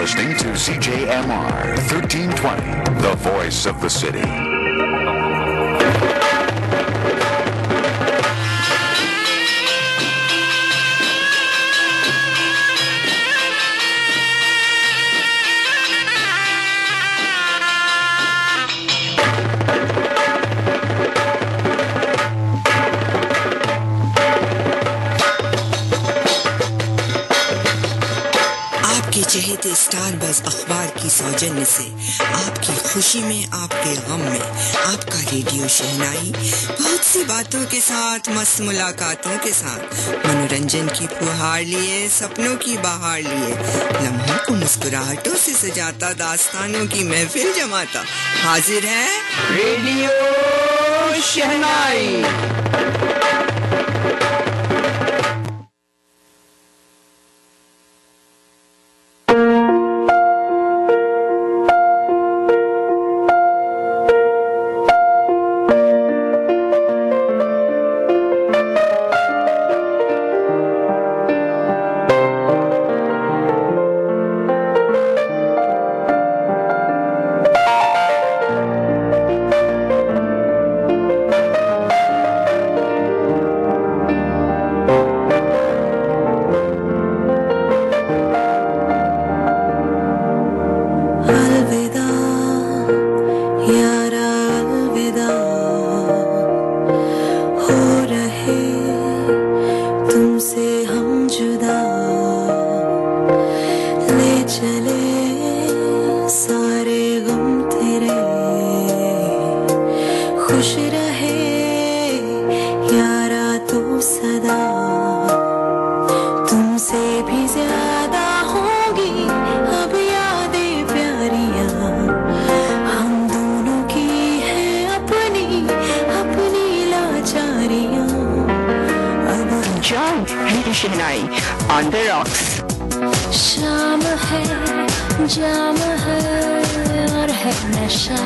listening to CJMR 1320, the voice of the city. चहेते star buzz अखबार की सौजन्य से आपकी खुशी में, आपके गम में, आपका रेडियो शहनाई बहुत सी बातों के साथ, मस्त मुलाकातों के साथ, मनोरंजन की फुहार लिए, सपनों की बहार लिए, लम्हों को मुस्कुराहटों से सजाता, दास्तानों की महफिल जमाता, हाजिर है radio shehnai. On the rocks. शाम है, जाम है और है नशा।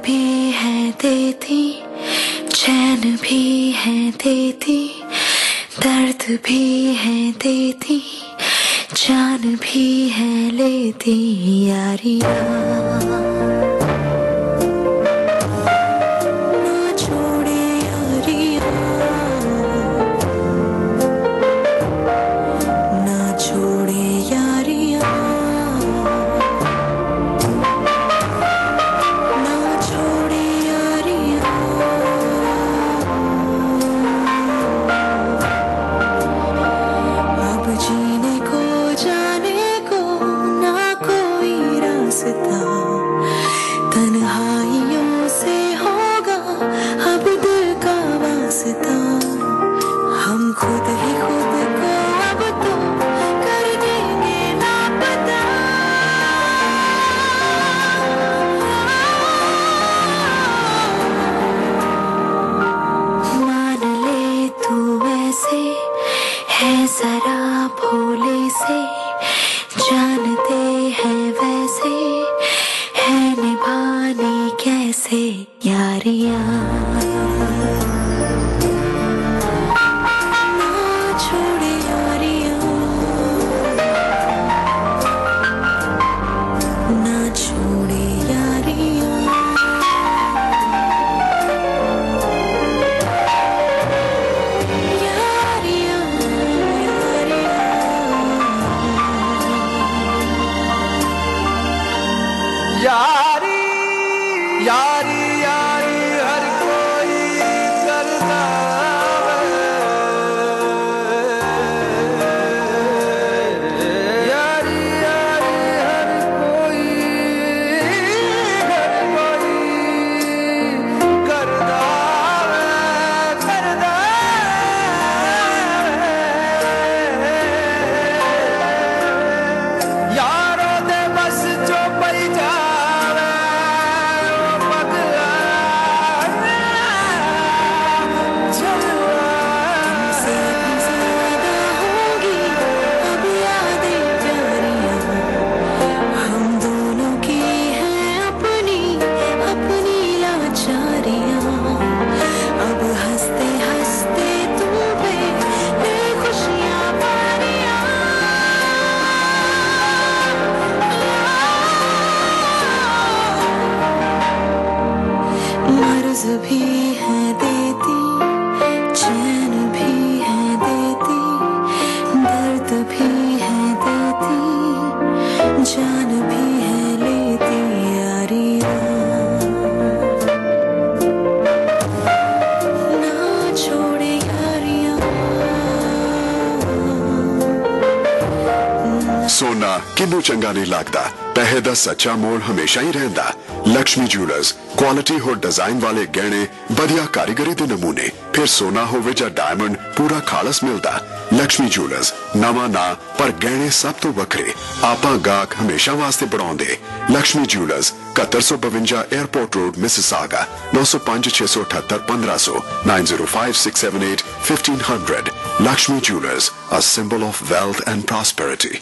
भी है देती, चैन भी है देती, दर्द भी है देती, जान भी है लेती यारियाँ। जीने को जाने को ना कोई रास्ता। कैसे यारियां ना छोड़े यारियां ना छोड़े यारियां यारी यारी यारी हर कोई करता यारी यारी हर कोई करता यारों दे बस जो पई जा मर्ज़ भी है देती चैन भी है देती दर्द भी है देती जान भी है लेती यारियां ना छोड़े यारियां सोना किनू चंगा नहीं लगता पैसे दा सच्चा मोल हमेशा ही रहंदा लक्ष्मी ज्वेलर्स क्वालिटी होर डिजाइन वाले गहने बढ़िया कारीगरी दे नमूने फिर सोना होवे जा डायमंड पूरा खालस मिलदा लक्ष्मी ज्वेलर्स नवा ना पर गहने सब तो वखरे आपा गाहक हमेशा वास्ते बढ़ाउंदे Lakshmi jewellers 7152 airport road Mississauga 905 678 1500 905 678 1500 Lakshmi jewellers a symbol of wealth and prosperity.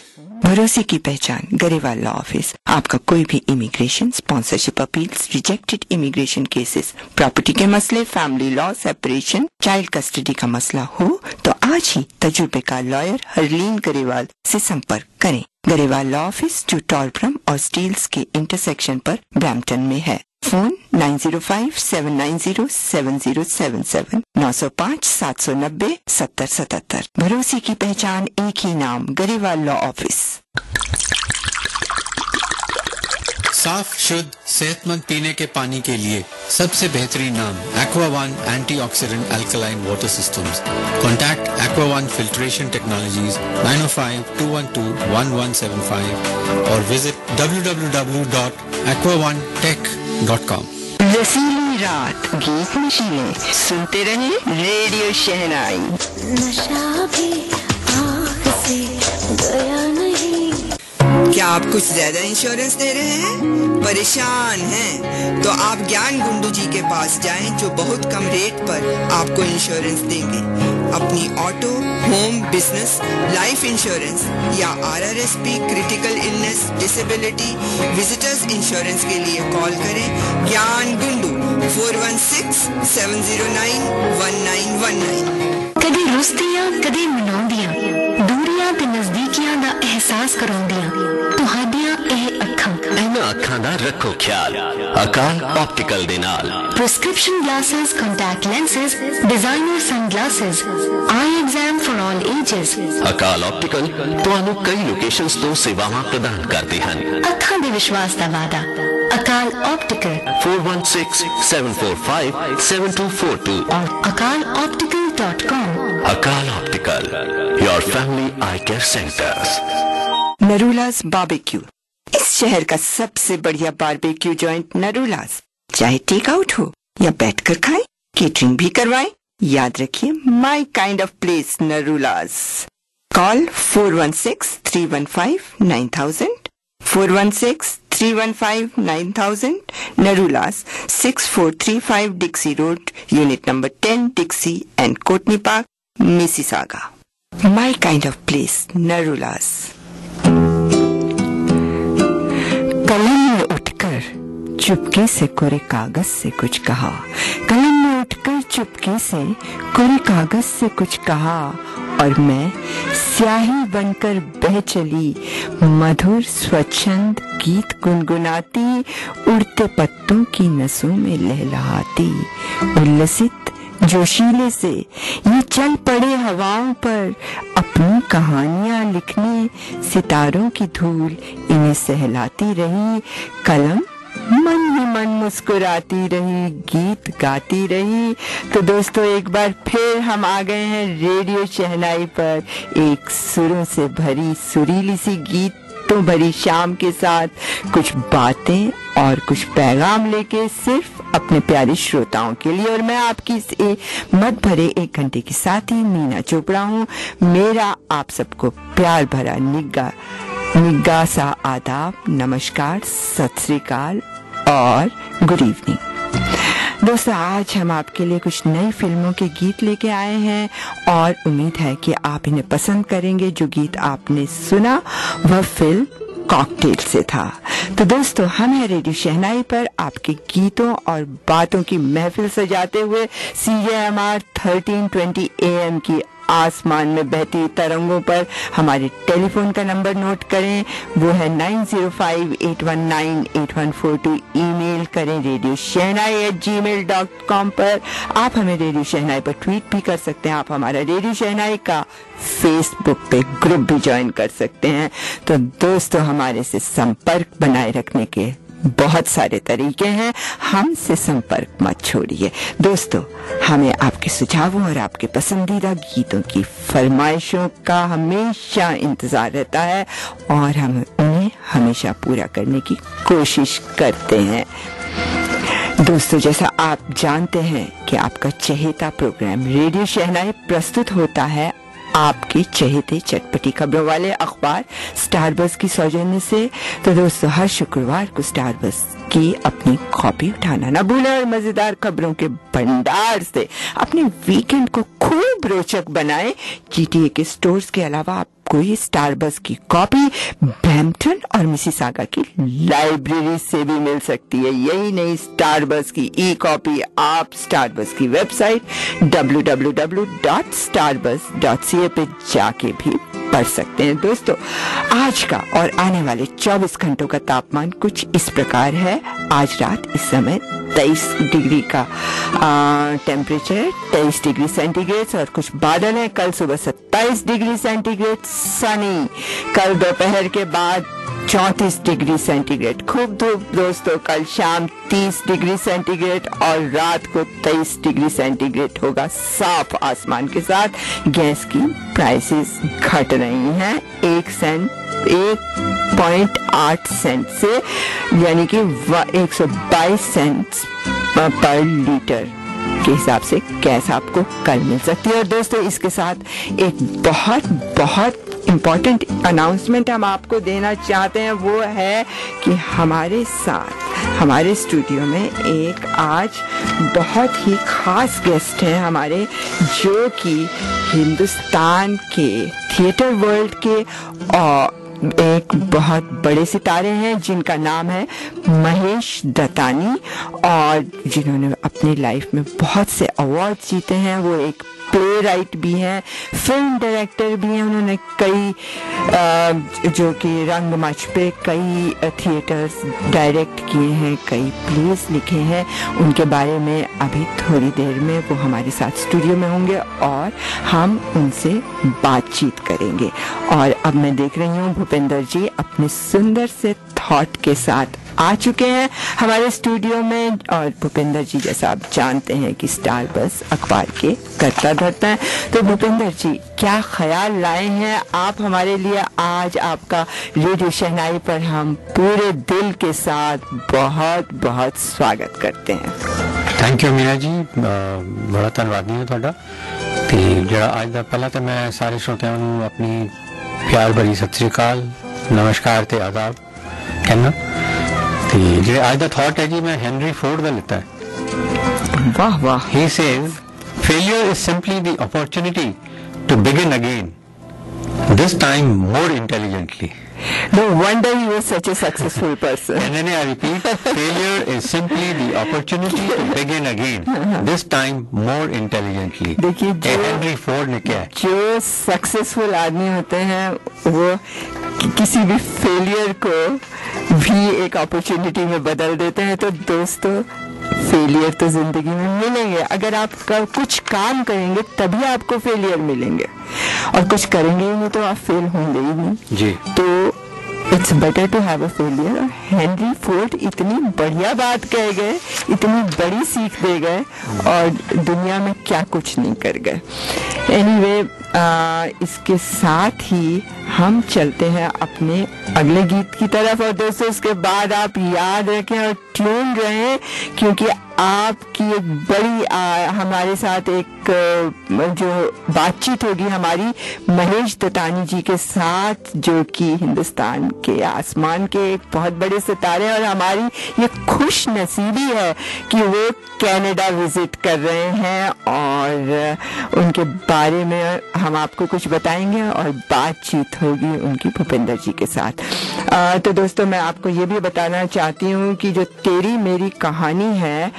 भरोसे की पहचान गरेवाल लॉ ऑफिस। आपका कोई भी immigration, sponsorship appeals, rejected immigration cases, property के मसले, family law, separation, child custody का मसला हो तो आज ही तजुर्बेकार लॉयर हरलीन गरेवाल से संपर्क करें। गरेवाल लॉ ऑफिस जो टॉलफ्रम और स्टील्स के इंटरसेक्शन पर ब्रैम्पटन में है। फोन 9057907077 905-790-7077। भरोसे की पहचान एक ही नाम गरेवाल लॉ ऑफिस। साफ शुद्ध सेहतमंद पीने के पानी के लिए सबसे बेहतरीन नाम aqua one antioxidant alkaline water systems. Contact aqua one filtration technologies 905-212-1175 और विजिट www.aquaonetech.com। रसीली रात गीत नशीले सुनते रहे रेडियो शहनाई। नशा भी आँख से गया नहीं। क्या आप कुछ ज्यादा इंश्योरेंस दे रहे हैं? परेशान हैं? तो आप ज्ञान गुंडू जी के पास जाएं जो बहुत कम रेट पर आपको इंश्योरेंस देंगे। अपनी auto, home, business, life insurance या RRSP, critical illness, disability, visitors insurance के लिए कॉल करें ज्ञान गुंडू 416-709-1919। कदी रुस्तियां कदी मनाउंदियां दूरियां ते नजदीकियां दा एहसास कराउंदियां तुहाडियां ਇਹ ਅੱਖਾਂ ਇਹਨਾਂ ਅੱਖਾਂ ਦਾ ਰੱਖੋ ਖਿਆਲ ਅਕਾਲ ਆਪਟੀਕਲ ਦੇ ਨਾਲ। prescription glasses, contact lenses, designer sunglasses, eye exam for all ages। Akal optical ਤੁਹਾਨੂੰ ਕਈ ਲੋਕੇਸ਼ਨਸ ਤੋਂ ਸੇਵਾਵਾਂ ਪ੍ਰਦਾਨ ਕਰਦੇ ਹਨ। ਅੱਖਾਂ ਦੇ ਵਿਸ਼ਵਾਸ ਦਾ ਵਾਅਦਾ ਅਕਾਲ ਆਪਟੀਕਲ 4167457242 और akaloptical.com। Akal optical your family eye care centres. Narulas barbecue इस शहर का सबसे बढ़िया बारबेक्यू जॉइंट नरूलास। चाहे टेक आउट हो या बैठकर खाएं, केटरिंग भी करवाएं, याद रखिए my kind of place Narulas. Call 416-315-9000 416-315-9000 Narulas 6435 Dixie road unit number 10 Dixie and Courtney park Mississauga. My kind of place Narulas. कलम में उठकर चुपके से कोरे कागज से कुछ कहा, कलम ने उठकर चुपके से कोरे कागज से कुछ कहा, और मैं स्याही बनकर बह चली, मधुर स्वच्छंद गीत गुनगुनाती, उड़ते पत्तों की नसों में लहलहाती। उल्लसित जोशीले से ये चल पड़े हवाओं पर, अपनी कहानियां लिखने, सितारों की धूल इन्हें सहलाती रही। कलम मन ही मन मुस्कुराती रही, गीत गाती रही। तो दोस्तों, एक बार फिर हम आ गए हैं रेडियो शहनाई पर, एक सुरों से भरी सुरीली सी गीतों भरी शाम के साथ, कुछ बातें और कुछ पैगाम लेके सिर्फ अपने प्यारे श्रोताओं के लिए। और मैं आपकी इस मत भरे एक घंटे के साथ ही मीना चोपड़ा हूँ। मेरा आप सबको प्यार भरा निग्गा सा आदाब, नमस्कार, सत श्री अकाल और गुड इवनिंग। दोस्तों, आज हम आपके लिए कुछ नई फिल्मों के गीत लेके आए हैं और उम्मीद है कि आप इन्हें पसंद करेंगे। जो गीत आपने सुना वह फिल्म कॉकटेल से था। तो दोस्तों, हम हैं रेडियो शहनाई पर आपके गीतों और बातों की महफिल सजाते हुए CJMR 1320 AM की आसमान में बहती तरंगों पर। हमारे टेलीफोन का नंबर नोट करें, वो है 9058198142। ईमेल करें radioshehnai@gmail.com पर। आप हमें रेडियो शहनाई पर ट्वीट भी कर सकते हैं। आप हमारा रेडियो शहनाई का फेसबुक पे ग्रुप भी ज्वाइन कर सकते हैं। तो दोस्तों, हमारे से संपर्क बनाए रखने के बहुत सारे तरीके हैं, हमसे संपर्क मत छोड़िए। दोस्तों, हमें आपके सुझावों और आपके पसंदीदा गीतों की फरमाइशों का हमेशा इंतजार रहता है और हम उन्हें हमेशा पूरा करने की कोशिश करते हैं। दोस्तों, जैसा आप जानते हैं कि आपका चहेता प्रोग्राम रेडियो शहनाई प्रस्तुत होता है आपके चहेते चटपटी खबरों वाले अखबार स्टार बज़ की सौजन्य से। तो दोस्तों, हर शुक्रवार को स्टार बज़ की अपनी कॉपी उठाना ना भूलें और मजेदार खबरों के भंडार से अपने वीकेंड को खूब रोचक बनाएं। GTA के स्टोर्स के अलावा आपको ये स्टार बज़ की कॉपी ब्रैम्पटन और मिसिसागा की लाइब्रेरी से भी मिल सकती है। यही नहीं, स्टार बज़ की ई-कॉपी आप स्टार बज़ की वेबसाइट www.starbuzz.ca पे जाके भी पढ़ सकते हैं। दोस्तों, आज का और आने वाले 24 घंटों का तापमान कुछ इस प्रकार है। आज रात इस समय 23 डिग्री का टेम्परेचर, 23 डिग्री सेंटीग्रेड और कुछ बादल है। कल सुबह 27 डिग्री सेंटीग्रेड सनी, कल दोपहर के बाद 34 डिग्री सेंटीग्रेड खूब धूप। दोस्तों, कल शाम 30 डिग्री सेंटीग्रेड और रात को 23 डिग्री सेंटीग्रेड होगा साफ आसमान के साथ। गैस की प्राइसेस घट रही हैं 1.8 सेंट से, यानी कि 122 सेंट पर लीटर के हिसाब से गैस आपको कल मिल सकती है। और दोस्तों, इसके साथ एक बहुत इम्पोर्टेंट अनाउंसमेंट हम आपको देना चाहते हैं। वो है कि हमारे साथ हमारे स्टूडियो में एक आज बहुत ही खास गेस्ट हैं हमारे, जो कि हिंदुस्तान के थिएटर वर्ल्ड के और एक बहुत बड़े सितारे हैं जिनका नाम है महेश दत्तानी, और जिन्होंने अपनी लाइफ में बहुत से अवार्ड जीते हैं। वो एक प्ले राइट भी हैं, फिल्म डायरेक्टर भी हैं। उन्होंने कई जो कि रंगमंच पे कई थिएटर्स डायरेक्ट किए हैं, कई प्लेस लिखे हैं। उनके बारे में अभी थोड़ी देर में वो हमारे साथ स्टूडियो में होंगे और हम उनसे बातचीत करेंगे। और अब मैं देख रही हूँ भूपेंद्र जी अपने सुंदर से थॉट के साथ आ चुके हैं हमारे स्टूडियो में। और भूपेंद्र जी, जैसा आप जानते हैं कि स्टार बज़ अखबार के कर्ता धर्ता हैं। तो भूपेंद्र जी, क्या ख्याल लाए हैं आप हमारे लिए आज? आपका रेडियो शहनाई पर हम पूरे दिल के साथ बहुत बहुत स्वागत करते हैं। थैंक यू मीना जी, बड़ा धन्यवाद है ਤੁਹਾਡਾ। ਤੇ ਜਿਹੜਾ ਅੱਜ ਦਾ ਪਹਿਲਾਂ ਤਾਂ ਮੈਂ ਸਾਰੇ ਸਰੋਤਿਆਂ ਨੂੰ ਆਪਣੀ ਪਿਆਰ ਭਰੀ ਸਤਿ ਸ੍ਰੀ ਅਕਾਲ, ਨਮਸਕਾਰ ਤੇ ਆਦਾਬ कहना। ਤੇ ਜਿਹੜੇ ਅੱਜ ਦਾ ਥਾਟ ਹੈ ਜੀ, ਮੈਂ ਹੈਨਰੀ ਫੋਰਡ ਦਾ ਲਿੱਤਾ ਹੈ। वाह वाह। He says, failure is simply the opportunity to begin again. This time more intelligently. No wonder he was such a successful person. And then I repeat, failure is simply the opportunity to begin again. This time more intelligently. देखिए Henry Ford ने क्या है? जो successful आदमी होते हैं वो किसी भी फेलियर को भी एक अपॉर्चुनिटी में बदल देते हैं। तो दोस्तों फेलियर तो जिंदगी में मिलेंगे, अगर आप कुछ काम करेंगे तभी आपको फेलियर मिलेंगे, और कुछ करेंगे ही नहीं तो आप फेल होंगे ही नहीं जी। तो it's better to have a failure. और हेनरी फोर्ड इतनी बढ़िया बात कह गए, इतनी बड़ी सीख दे गए और दुनिया में क्या कुछ नहीं कर गए। एनीवे इसके साथ ही हम चलते हैं अपने अगले गीत की तरफ। और दोस्तों उसके बाद आप याद रखें और ट्यून रहें, क्योंकि आपकी एक बड़ी हमारे साथ एक जो बातचीत होगी हमारी महेश दत्तानी जी के साथ, जो कि हिंदुस्तान के आसमान के एक बहुत बड़े सितारे, और हमारी ये खुश नसीबी है कि वो कनाडा विजिट कर रहे हैं और उनके बारे में हम आपको कुछ बताएंगे और बातचीत होगी उनकी भूपेंद्र जी के साथ। तो दोस्तों मैं आपको ये भी बताना चाहती हूँ कि जो तेरी मेरी कहानी है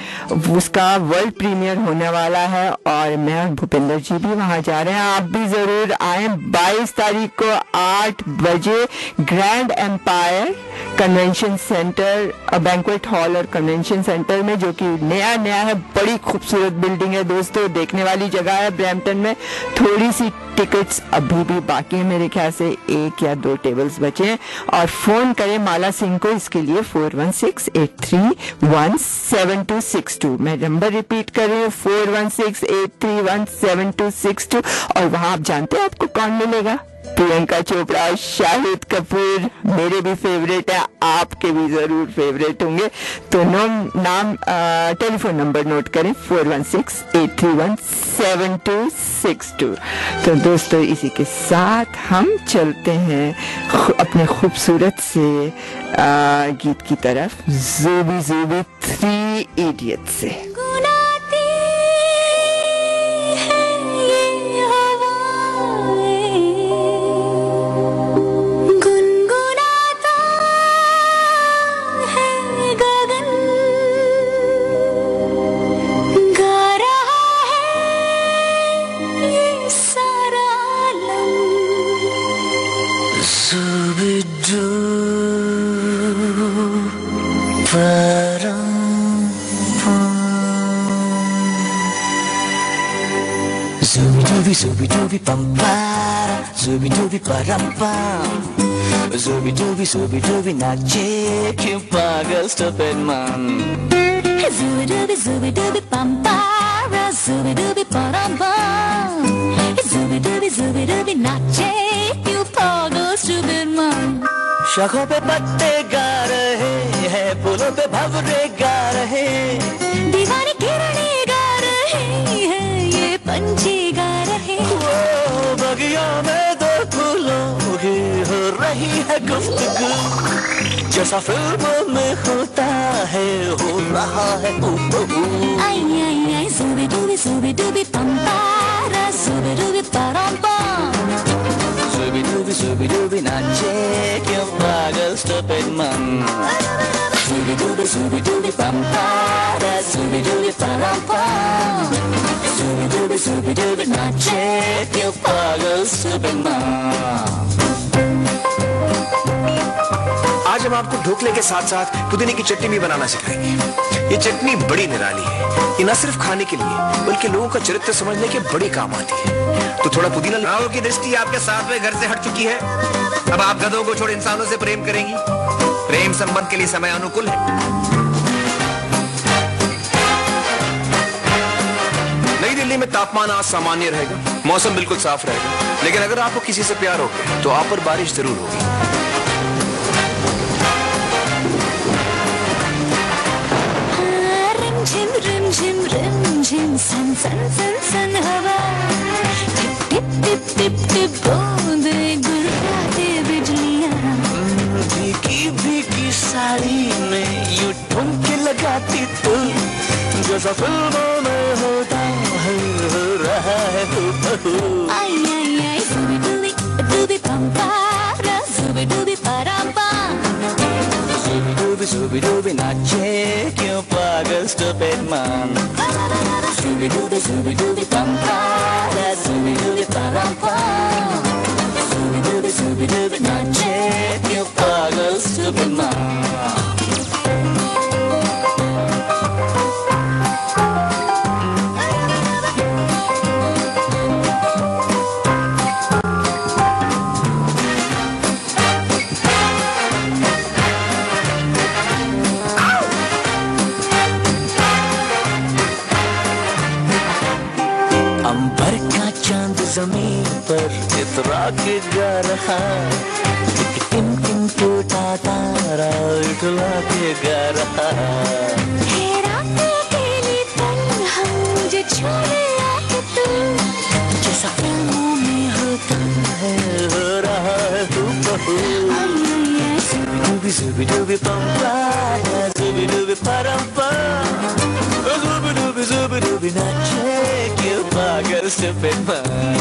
उसका वर्ल्ड प्रीमियर होने वाला है और मैं और भूपेंद्र जी भी वहां जा रहे हैं। आप भी जरूर आए। 22 तारीख को 8 बजे Grand Empire Convention Centre, banquet hall और कन्वेंशन सेंटर में, जो कि नया है, बड़ी खूबसूरत बिल्डिंग है दोस्तों, देखने वाली जगह है ब्रैम्पटन में। थोड़ी सी टिकट्स अभी भी बाकी है, मेरे ख्याल से 1 या 2 टेबल्स बचे हैं। और फोन करें माला सिंह को इसके लिए 416-831-7262। मैं नंबर रिपीट कर रही हूँ 416-831-7262। और वहां आप जानते हैं आपको कौन मिलेगा? प्रियंका चोपड़ा, शाहिद कपूर, मेरे भी फेवरेट है, आपके भी जरूर फेवरेट होंगे। तो नाम टेलीफोन नंबर नोट करें 416-831-7262। तो दोस्तों इसी के साथ हम चलते हैं अपने खूबसूरत से गीत की तरफ, ज़ूबी ज़ूबी 3 इडियट्स से। Zooby dooby bum para, zooby dooby param pam, zooby dooby nache क्यों पागल stupid man. Zooby dooby bum para, zooby dooby param pam, zooby dooby nache क्यों पागल stupid man. शाखों पे पत्ते गा रहे हैं, फूलों पे भंवरे गा रहे, दीवानी किरणें गा रहे हैं, ये पंछी गा रहे। बगिया में 2 फूलों की हो रही है गुफ्तगू, जैसा फिल्मों में होता है हो रहा है। आई आई आई ज़ूबी डूबी पम पारा, ज़ूबी डूबी परम पम, ज़ूबी डूबी नाचे क्यों पागल stupid man. Zooby dooby bum para, zooby dooby param pam, zooby dooby nache क्यों पागल stupid man. आज हम आपको ढोकले के साथ साथ पुदीने की चटनी भी बनाना सिखाएंगे। ये चटनी बड़ी निराली है, ये न सिर्फ खाने के लिए बल्कि लोगों का चरित्र समझने के बड़ी काम आती है। तो थोड़ा पुदीना। राव की दृष्टि आपके 7वें घर से हट चुकी है, अब आप गधों को छोड़ इंसानों से प्रेम करेंगी। प्रेम संबंध के लिए समय अनुकूल है। नई दिल्ली में तापमान आज सामान्य रहेगा, मौसम बिल्कुल साफ रहेगा, लेकिन अगर आपको किसी से प्यार हो गया तो आप पर बारिश जरूर होगी। रिम झिम सन सन सन सन हवा, टिप टिप टिप टिप बूंदे गुर्राते बिजलियां, भीगी साड़ी में यूं ठुमके लगाती तू, जैसा फिल्मों में होता है हो रहा है। आई आई आई ज़ूबी डूबी pampara, zooby-dooby paramba. Zooby-dooby नाचे क्यों पागल stupid man. Zooby-dooby pampara, zooby-dooby paramba. Zooby-dooby नाचे क्यों पागल stupid man. अंबर का चांद जमीन पर इतरा के गा रहा, एक टिम-टिम टूटा तारा इतरा के गा रहा. मुझे छोड़े आके तू, जैसा फिल्मों में होता है हो रहा है तू बहू. Zooby-dooby पम्पा, zooby-dooby परम्पा, zooby-dooby नाचे क्यों पागल stupid man.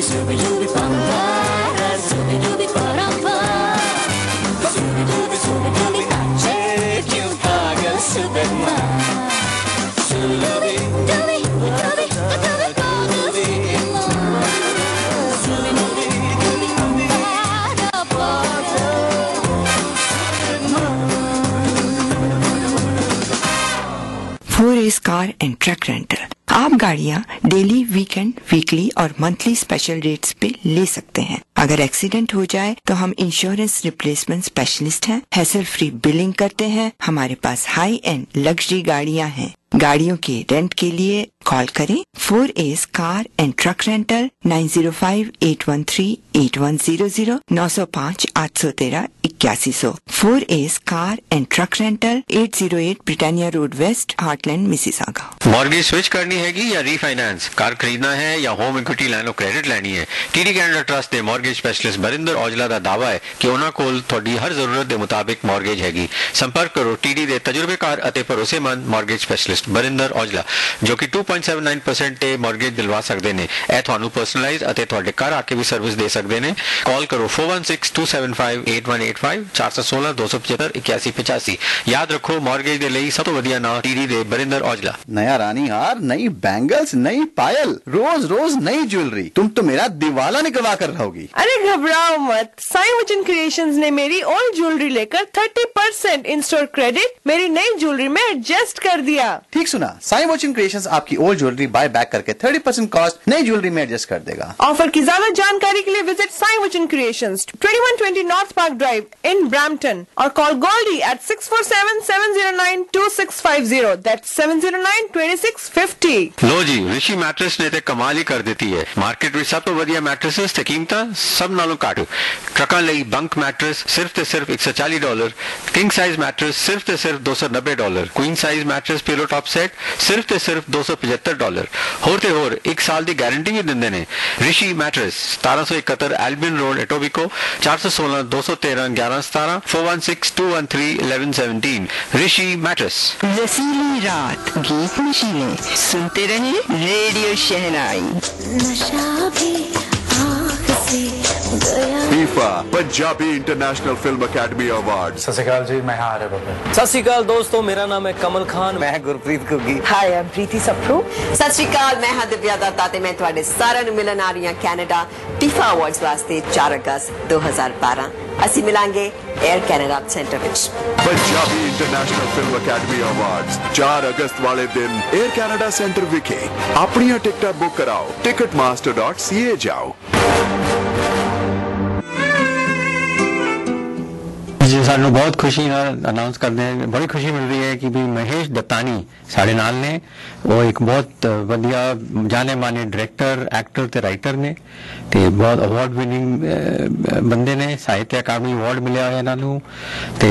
Zooby-dooby pampa, zooby-dooby paramba. Zooby-dooby नाचे क्यों पागल stupid man. Dooby-dooby pagal stupid man. Zooby-dooby paramba. 4A's car and truck rental. आप गाड़ियां डेली, वीकेंड, वीकली और मंथली स्पेशल रेट्स पे ले सकते हैं। अगर एक्सीडेंट हो जाए तो हम इंश्योरेंस रिप्लेसमेंट स्पेशलिस्ट हैं, हैसल फ्री बिलिंग करते हैं। हमारे पास हाई एंड लग्जरी गाड़ियां हैं। गाड़ियों के रेंट के लिए कॉल करें 4A's car and truck rental 9058138100 905-813-8100। 4A's car and truck rental 808 Britannia Road West, Heartland, Mississauga. Mortgage switch करनी हैगी या रीफाइनेंस, कार खरीदना है या home equity line of credit लेनी है। टीडी कैनेडा ट्रस्ट के मॉर्गेज स्पेशलिस्ट बरिंदर औजला का दावा है कि उन्होंने कोल थोड़ी हर जरूरत के मुताबिक मॉर्गेज हैगी। संपर्क करो टीडी के तजुर्बेकार और भरोसेमंद मॉर्गेज स्पेशलिस्ट बरिंदर औजला जो कि 2.79% ते मॉर्गेज दिलवा सकते हैं। यह थानू पर्सनलाइज और थोड़े घर आके भी सर्विस दे सकते हैं। कॉल करो 4162758185 416-275-8185। याद रखो मॉर्गेज के लिए सब तो वधिया ना टीडी दे बरिंदर औजला। नया रानी हार, नई बैंगल्स, नई पायल, रोज रोज नई ज्वेलरी, तुम तो मेरा दिवाला निकलवा कर रहोगी। अरे घबराओ मत, साई वचन क्रिएशंस ने मेरी ओल्ड ज्वेलरी लेकर 30% इन स्टोर क्रेडिट मेरी नई ज्वेलरी में एडजस्ट कर दिया। ठीक सुना, साई वचन क्रिएशंस आपकी ओल्ड ज्वेलरी बाय बैक करके 30% कॉस्ट नई ज्वेलरी में एडजस्ट कर देगा। ऑफर की ज्यादा जानकारी के लिए visit Sai Vachan creations 2120 north park drive in Brampton और कॉल गोल्डी एट 647-709-2650। दैट्स 709-2650। लो जी, ऋषि मैट्रेस ने ते कमाल ही कर देती है। मार्केट में सब तो वधिया मैट्रेसेस ते कीमतां सब नालों घट। ट्रकां लई बंक मैट्रेस सिर्फ ते सिर्फ $140, किंग साइज मैट्रेस सिर्फ ते सिर्फ $290, queen size mattress pillow top set सिर्फ ते सिर्फ $275। होर ते होर 1 साल की गारंटी भी दिंदे ने। ऋषि मैट्रेस 1771 एल्बिन रोड, एटोबिको 416-213-1117 416-213-1117। ऋषि मैट्रेस। रसीली रात, गीत नशीले, सुनते रहे रेडियो शहनाई। नशा भी आँख से गया। FIFA Punjabi international film academy award. सत श्री अकाल जी, मैं आर्य बब्बर। सत श्री अकाल दोस्तों, मेरा नाम है कमल खान। मैं गुरप्रीत घुग्गी। हाय, आई एम प्रीति सप्रू। सत श्री अकाल, मैं हां दिव्या दत्ता ते मैं तुहाडे सारिਆਂ ਨੂੰ ਮਿਲਣ ਆ ਰਹੀ ਹਾਂ ਕੈਨੇਡਾ ਟੀਫਾ ਅਵਾਰਡਸ ਵਾਸਤੇ 4 ਅਗਸਤ 2012। ਅਸੀਂ ਮਿਲਾਂਗੇ 에ਅਰ ਕੈਨੇਡਾ ਸੈਂਟਰ ਵਿੱਚ। Punjabi international film academy awards 4 अगस्त वाले दिन एयर कनाडा सेंटर विखे। अपनी टिकट बुक कराओ, ticketmaster.ca जाओ। जी, सानू बहुत खुशी अनाउंस करते हैं, बड़ी खुशी मिल रही है कि भी महेश दत्तानी साढ़े नाल ने। वो एक बहुत वधिया जाने माने डायरेक्टर, एक्टर ते राइटर ने ते बहुत अवार्ड विनिंग बंदे ने। साहित्य अकादमी अवार्ड मिले हुए इन्हों ते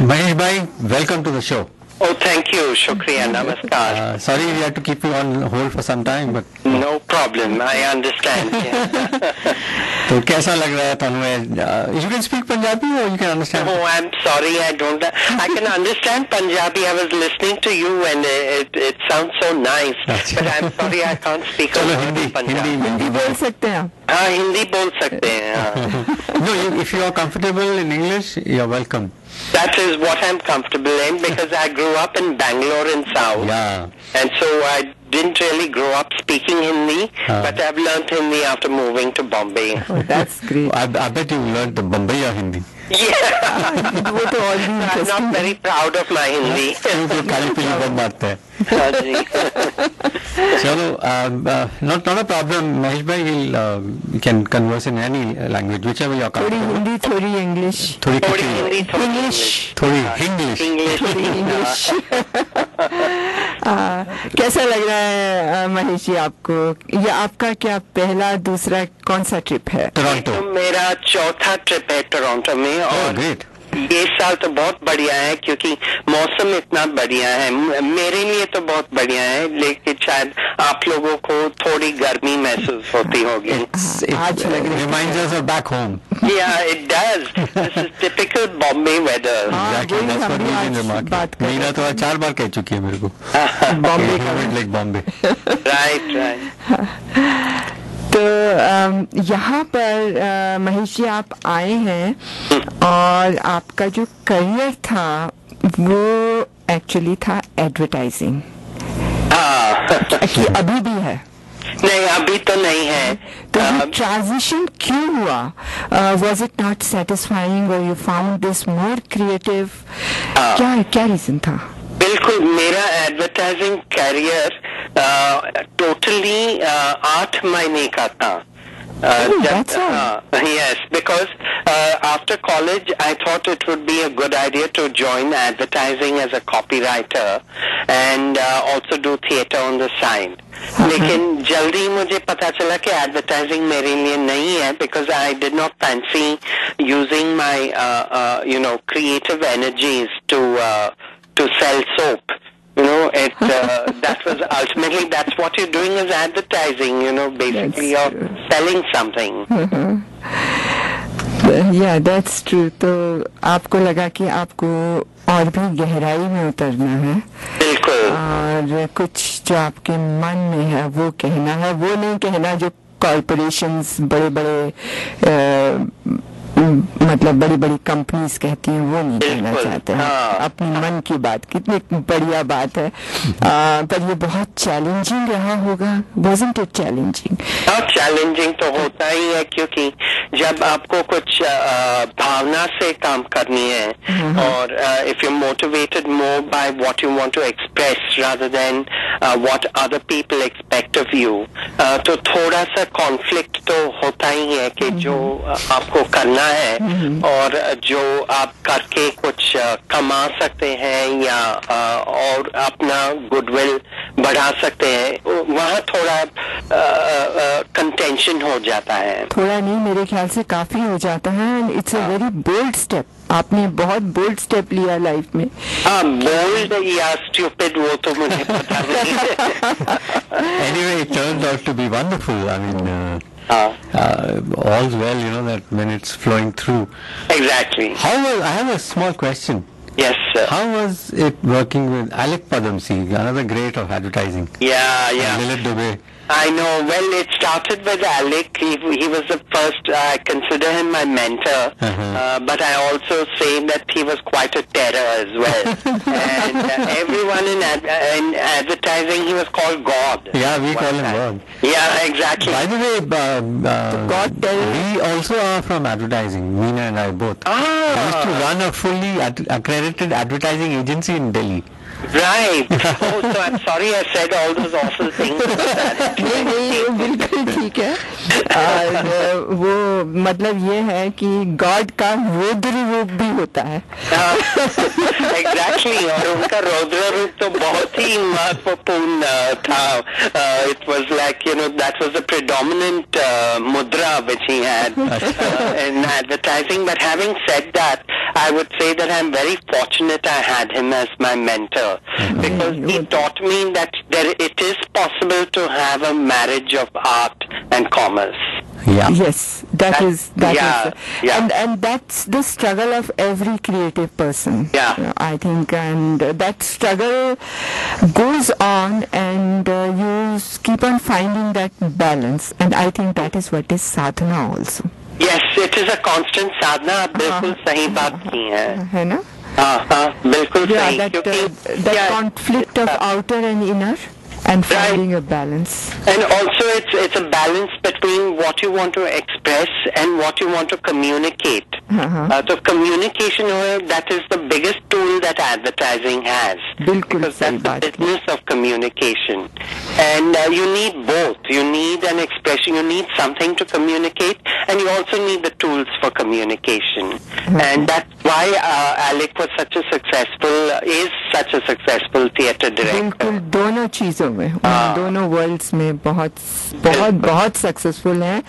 महेश भाई, welcome to the show. Oh, thank you. Shukriya. Namaskar. Sorry we had to keep you on hold for some time, but no problem. I understand. तो कैसा लग रहा है ਤੁਹਾਨੂੰ? You can speak Punjabi or you can understand? Oh, I'm sorry. I don't. I can understand Punjabi. I was listening to you and it sounds so nice. But I'm sorry I can't speak. चलो हिंदी बोल सकते हैं आप? हाँ, हिंदी बोल सकते हैं. No, if you are comfortable in English, you're welcome. That is what I'm comfortable in because I grew up in Bangalore in South. Yeah. And so I didn't really grow up speaking Hindi, but I've learned Hindi after moving to Bombay. Oh, that's great. I bet you learned the Bombay Hindi. Yeah. वो तो और भी I'm not very proud of my Hindi. काली पीली बहुत मारते हैं. चलो, not a problem. Mahesh bhai will can converse in any language, whichever you are comfortable. थोड़ी हिंदी, थोड़ी इंग्लिश. थोड़ी हिंदी, थोड़ी इंग्लिश. थोड़ी इंग्लिश. थोड़ी इंग्लिश. कैसा लग रहा है महेश जी आपको? ये आपका क्या पहला दूसरा कौन सा ट्रिप है? टोरंटो. मेरा चौथा ट्रिप है टोरंटो में. और ग्रेट. ये साल तो बहुत बढ़िया है क्योंकि मौसम इतना बढ़िया है. मेरे लिए तो बहुत बढ़िया है, लेकिन शायद आप लोगों को थोड़ी गर्मी महसूस होती होगी. आज लग रहा है. Reminds us of back home. Yeah, it does. This is typical Bombay weather. Exactly. That's what we can remark. Meena तो 4 बार कह चुकी है मेरे को. बॉम्बे का like Bombay. Right. तो यहाँ पर महेश जी आप आए हैं और आपका जो करियर था वो एक्चुअली था एडवर्टाइजिंग. कि अभी भी है? नहीं, अभी तो नहीं है. तो ट्रांजिशन क्यों हुआ? वॉज इट नॉट सेटिस्फाइंग और you found this more creative? क्या रीजन था? बिल्कुल, मेरा एडवर्टाइजिंग कैरियर टोटली 8 महीने का था. Yes, because after college I thought it would be a good idea to join advertising as a copywriter and also do theatre on the side. लेकिन जल्दी मुझे पता चला कि एडवर्टाइजिंग मेरे लिए नहीं है because I did not fancy using my creative energies to sell soap. That was ultimately, that's what you're doing is advertising, basically you're selling something. Yeah, that's true. तो आपको लगा कि आपको और भी गहराई में उतरना है. बिल्कुल. और कुछ जो आपके मन में है वो कहना है, वो नहीं कहना जो कॉर्पोरेशंस बड़े मतलब बड़ी बड़ी कंपनीज कहती हैं, वो नहीं कहना चाहते हैं. अपनी मन की बात. कितनी बढ़िया बात है. पर ये बहुत चैलेंजिंग रहा होगा. wasn't it challenging? चैलेंजिंग तो होता ही है क्योंकि जब आपको कुछ भावना से काम करनी है और if you're motivated more by what you want to express rather than what other people expect of you, तो थोड़ा सा कॉन्फ्लिक्ट तो होता ही है कि जो आपको करना है और जो आप करके कुछ कमा सकते हैं या और अपना गुडविल बढ़ा सकते हैं, वहाँ थोड़ा कंटेंशन हो जाता है. थोड़ा नहीं, मेरे ख्याल से काफी हो जाता है. It's a very bold step. आपने बहुत बोल्ड स्टेप लिया लाइफ में. बोल्ड या स्टूपिड वो तो मुझे पता नहीं. Anyway, it turned out to be wonderful. I mean, all's well, that when it's flowing through. Exactly. I have a small question. Yes, sir. How was it working with Alec Padamsee, another great of advertising? Yeah. Lilith Dubey. I know. Well, it started with Alec. He was the first. I consider him my mentor. But I also say that he was quite a terror as well. And everyone in advertising, he was called God. Yeah, we call him God. Yeah, exactly. By the way, God, we also are from advertising. Meena and I both. I used to run a fully accredited advertising agency in Delhi. Right. Oh, so I'm sorry I said all those awful things. नहीं, बिल्कुल ठीक है। और वो मतलब ये है कि गॉड का रौद्र रूप भी होता है। एग्जैक्टली, और उनका रौद्र रूप तो बहुत ही महत्वपूर्ण था। It was like that was the predominant mudra which he had in advertising. But having said that, I would say that I'm very fortunate I had him as my mentor, because he taught me that it is possible to have a marriage of art and commerce. Yes, that is, and that's the struggle of every creative person. I think, and that struggle goes on, and you keep on finding that balance, and I think that is what is sadhana also. Yes, it is a constant sadhana. आप बिल्कुल सही बात की है ना? बिल्कुल सही, that conflict of outer and inner, and finding a balance. And also it's a balance between what you want to express and what you want to communicate. So communication, that is the biggest tool that advertising has. Because that's the business of communication. And you need both. You need an expression, you need something to communicate, and you also need the tools for communication. And that's why Alec was such a successful theatre director. बिल्कुल दोनों चीजों में, दोनों world's में बहुत बहुत बहुत successful हैं।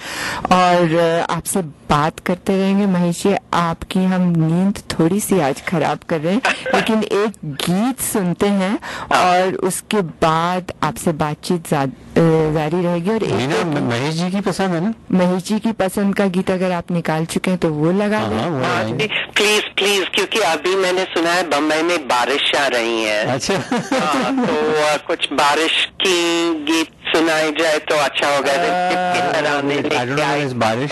और आपसे बात करते रहेंगे महेश जी। आपकी हम नींद थोड़ी सी आज खराब कर रहे हैं, लेकिन एक गीत सुनते हैं और उसके बाद आपसे बातचीत जारी रहेगी। और एक महेश जी की पसंद है ना, महेश जी की पसंद का गीत अगर आप निकाल चुके हैं तो वो लगा दें प्लीज प्लीज, क्योंकि अभी मैंने सुना है बम्बई में बारिश आ रही है। अच्छा। तो कुछ बारिश की गीत सुनाई जाए तो अच्छा होगा। बारिश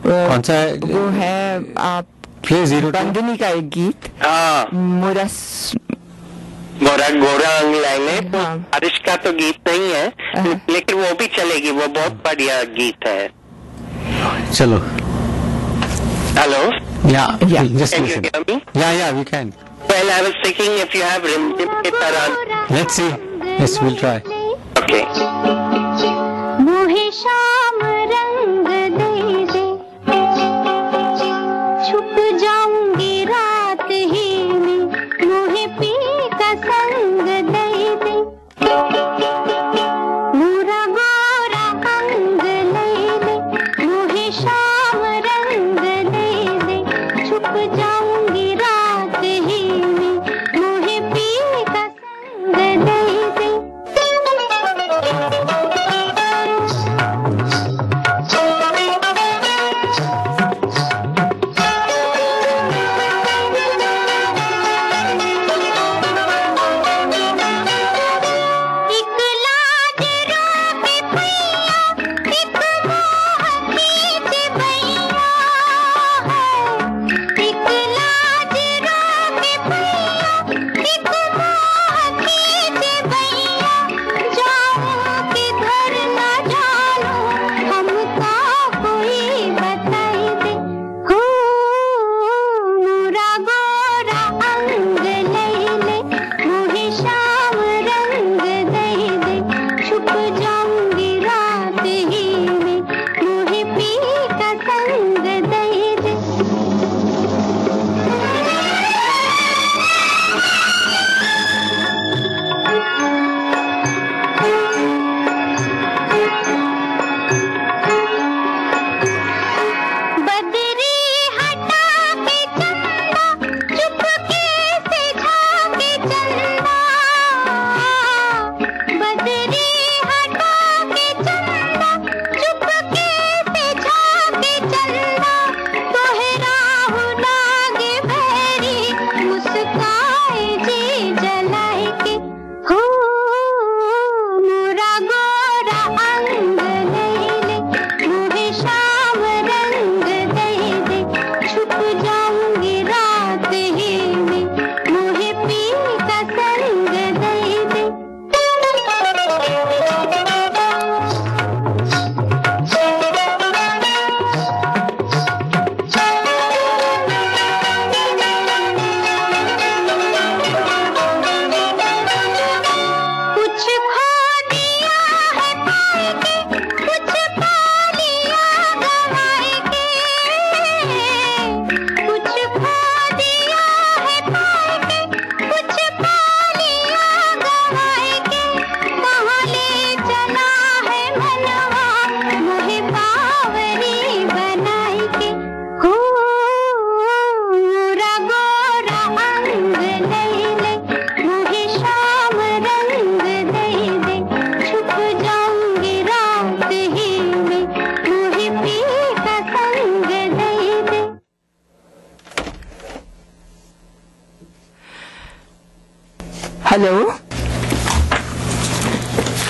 कौन सा है? वो है आप बंदनी का एक गीत, मोरा गोरा अंग लाइने। बारिश का तो गीत नहीं है, लेकिन वो भी चलेगी, वो बहुत बढ़िया गीत है। चलो। Hello? Yeah. Just can listen. you hear me? Yeah, we can. Well, I was thinking if you have Rimjim ke Taran. Let's see. Yes, we'll try. Okay. मोहे शाम रंग दे दे, छुप जाऊंगी रात ही में, मोहे पी का संग दे दे, मोरा गोरा अंग ले ले, मोहे शाम रंग दे दे, छुप जाऊंगी रात ही में, मोहे पी का संग दे दे।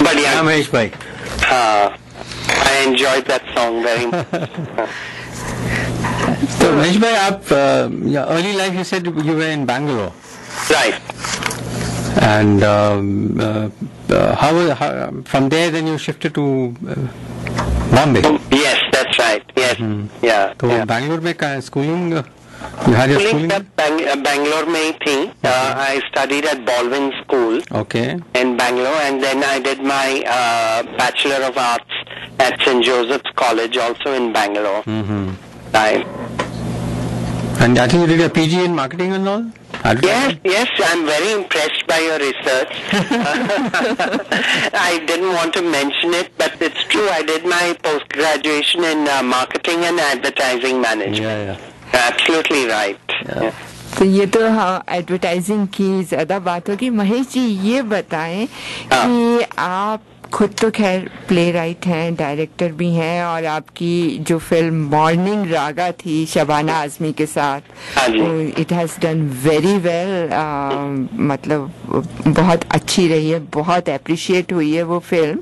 बढ़िया महेश भाई. I enjoyed that song very much. So Mahesh bhai, आप early life you said you were in Bangalore. Right. And how from there then you shifted to Bombay. Yes, that's right. Yes. Yeah. तो Bangalore में का schooling you had your schooling? Bangalore में ही थी. I studied at Baldwin School. Okay. In Bangalore, and then I did my Bachelor of Arts at St. Joseph's College, also in Bangalore. Right. And I think you did a PG in marketing and all? Yes, I'm very impressed by your research. I didn't want to mention it, but it's true. I did my post-graduation in marketing and advertising management. Yeah. Absolutely right. Yeah. तो ये तो हाँ advertising की ज्यादा बात होगी. महेश जी ये बताएं कि आप खुद तो खैर प्ले राइट हैं, डायरेक्टर भी हैं, और आपकी जो फिल्म मॉर्निंग रागा थी शबाना आजमी के साथ, it has done very well. मतलब बहुत अच्छी रही है, बहुत अप्रिशिएट हुई है वो फिल्म.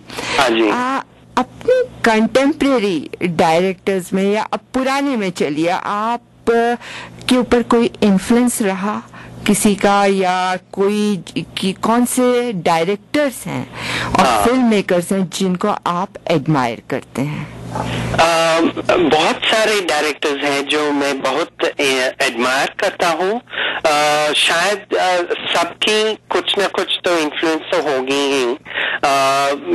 अपने कंटेम्प्रेरी डायरेक्टर्स में या अब पुराने में चलिए, आप के ऊपर कोई इन्फ्लुएंस रहा किसी का, या कोई कौन से डायरेक्टर्स हैं और फिल्म मेकर्स हैं जिनको आप एडमायर करते हैं? बहुत सारे डायरेक्टर्स हैं जो मैं बहुत एडमायर करता हूँ. शायद सबकी कुछ ना कुछ तो इन्फ्लुएंस तो होगी ही.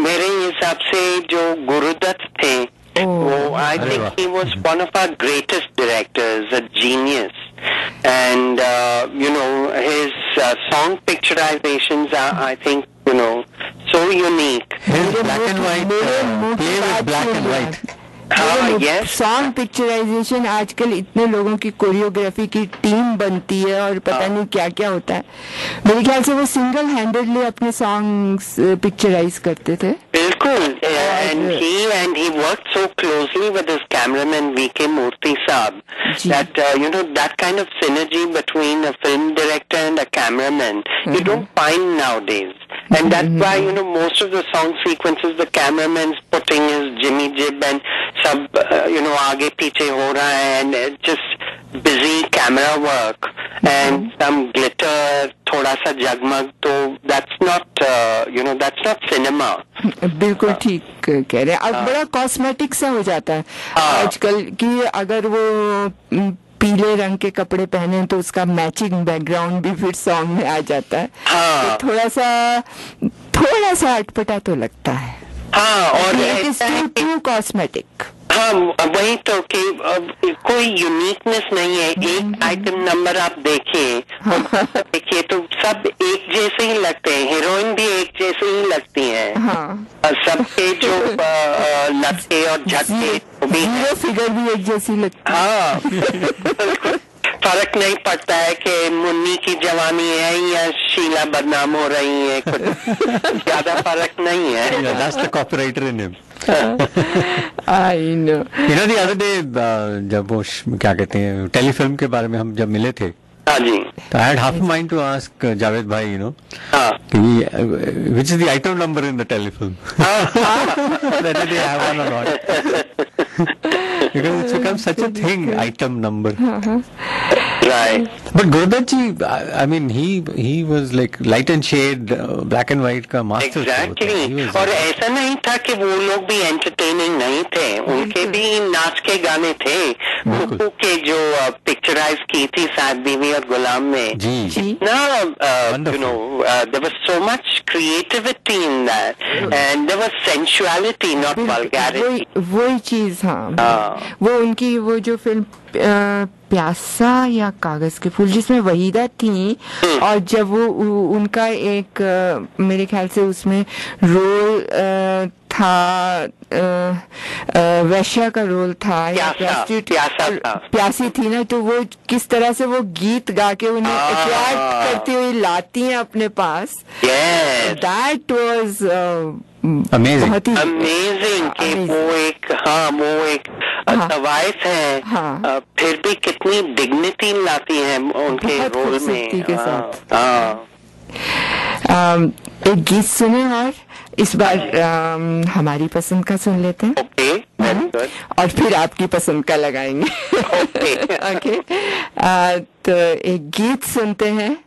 मेरे हिसाब से जो गुरुदत्त थे, I think he was one of our greatest directors, a genius. And, his song picturizations are, I think, so unique. His black and white, play with black and white. Yes. Song picturisation आजकल इतने लोगों की choreography की team बनती है और पता नहीं क्या क्या होता है. मेरे ख्याल से वो सिंगल हैंडेडली अपने सॉन्ग्स पिक्चराइज करते थे. बिल्कुल. and he worked so closely with his cameraman V.K. Murthy Saab that that kind of synergy between a film director and a cameraman you don't find nowadays. And that's why, most of the song sequences, the cameraman's putting his Jimmy Jib and sub, aage piche ho raha hai, and just busy camera work and some glitter, thoda sa jagmag, so that's not, that's not cinema. बिल्कुल ठीक कह रहे हैं. अब बड़ा cosmetic सा हो जाता है आजकल कि अगर वो पीले रंग के कपड़े पहने तो उसका मैचिंग बैकग्राउंड भी फिर सॉन्ग में आ जाता है. तो थोड़ा सा अटपटा तो लगता है. और टू कॉस्मेटिक. हाँ, वही तो कि कोई यूनिकनेस नहीं है. एक आइटम नंबर आप देखिए तो सब एक जैसे ही लगते हैं. हीरोइन भी एक जैसे ही लगती हैं. सबके जो लटके और झटके भी हीरो फिगर भी एक जैसी लगती है. हाँ. फर्क नहीं पड़ता है कि मुन्नी की जवानी है या शीला बदनाम हो रही है. कुछ ज्यादा फर्क नहीं है. That's the copywriter in him. I know. The other day जब वो क्या कहते हैं टेलीफिल्म के बारे में हम जब मिले थे, I had half a mind to ask Javed bhai, which is the item number in the telefilm. Whether they have one or not. Because it's become such a thing, item number. Right. But Gurudat ji, I mean, he was like light and shade, black and white का master. Exactly. और ऐसा नहीं था कि वो लोग भी entertaining नहीं थे. उनके भी नाच के गाने थे. कुकू के जो पिक्चराइज की थी सात बीवी और गुलाम में. There was so much creativity in that, and there was sensuality, not vulgarity. वही चीज. हाँ. वो उनकी वो जो फिल्म प्यासा या कागज के फूल जिसमें वहीदा थी, और जब वो उनका एक मेरे ख्याल से उसमें रोल था, वैश्या का रोल था या प्यासी थी ना, तो वो किस तरह से वो गीत गा के उन्हें अट्रैक्ट करती हुई लाती हैं अपने पास. दैट वाज अमेजिंग कि वो एक तवाइफ है. फिर भी कितनी डिग्निटी लाती है उनके रोल में. एक गीत सुने और इस बार हमारी पसंद का सुन लेते हैं। ओके, और फिर आपकी पसंद का लगाएंगे। ओके, तो एक गीत सुनते हैं।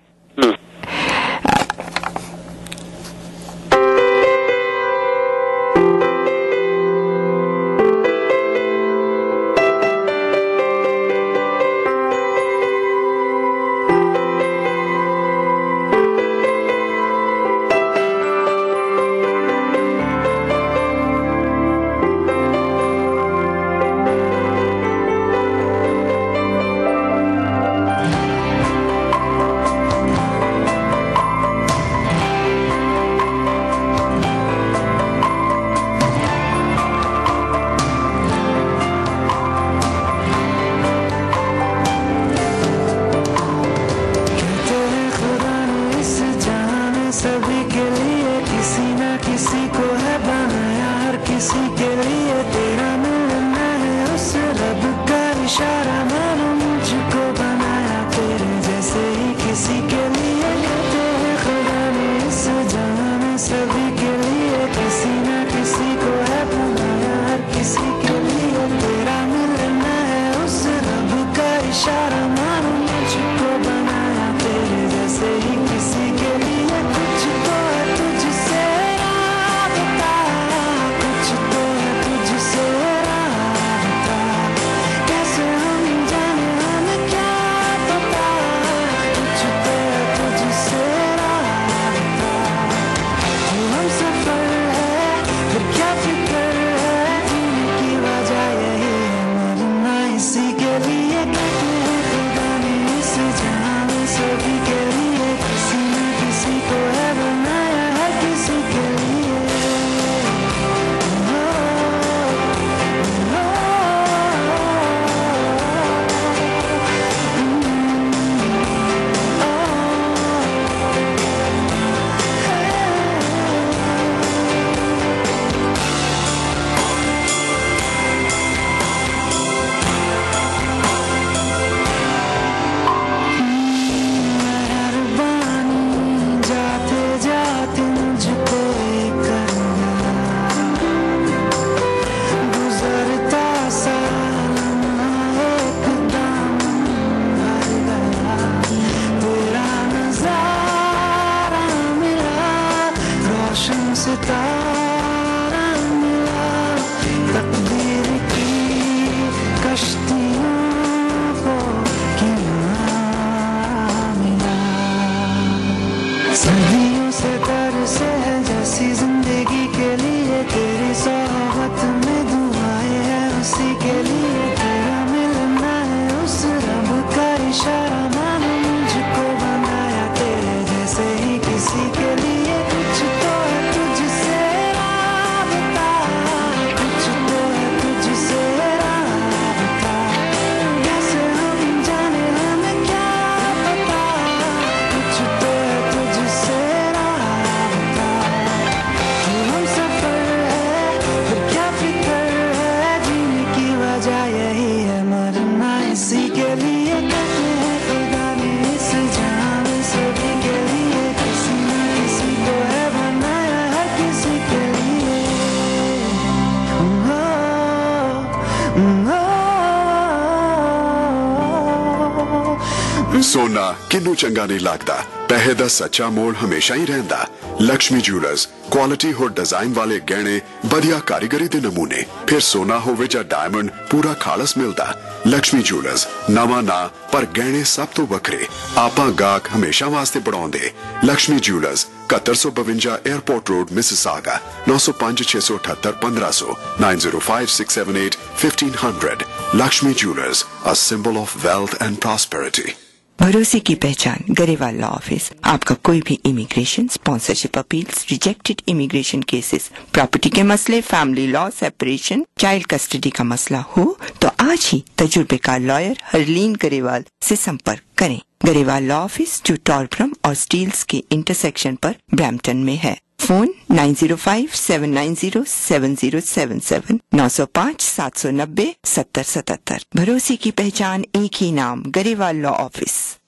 सोना किन्नू चंगा नहीं लगता, पैसे दा सच्चा मोड़ हमेशा ही रहंदा। लक्ष्मी ज्वेलर्स क्वालिटी होर डिजाइन वाले गहने, बढ़िया कारीगरी दे नमूने, फिर सोना होवे जा डायमंड पूरा खालस मिलदा। लक्ष्मी ज्वेलर्स नवा ना पर गहने सब तो वखरे, आपा गाहक हमेशा वास्ते बढ़ाउंदे। Lakshmi jewellers 7152 airport road Mississauga 905 678 1500 905 678 1500। Lakshmi jewellers, a symbol of wealth and prosperity। भरोसे की पहचान गरेवाल लॉ ऑफिस। आपका कोई भी immigration, sponsorship appeals, rejected immigration cases, property के मसले, family law, separation, child custody का मसला हो तो आज ही तजुर्बेकार लॉयर हरलीन गरेवाल से संपर्क करें। गरेवाल लॉ ऑफिस जो टॉरब्रम और स्टील्स के इंटरसेक्शन पर ब्रैम्पटन में है। फोन 9057907077 905 790 7077। भरोसे की पहचान एक ही नाम, गरेवाल लॉ ऑफिस।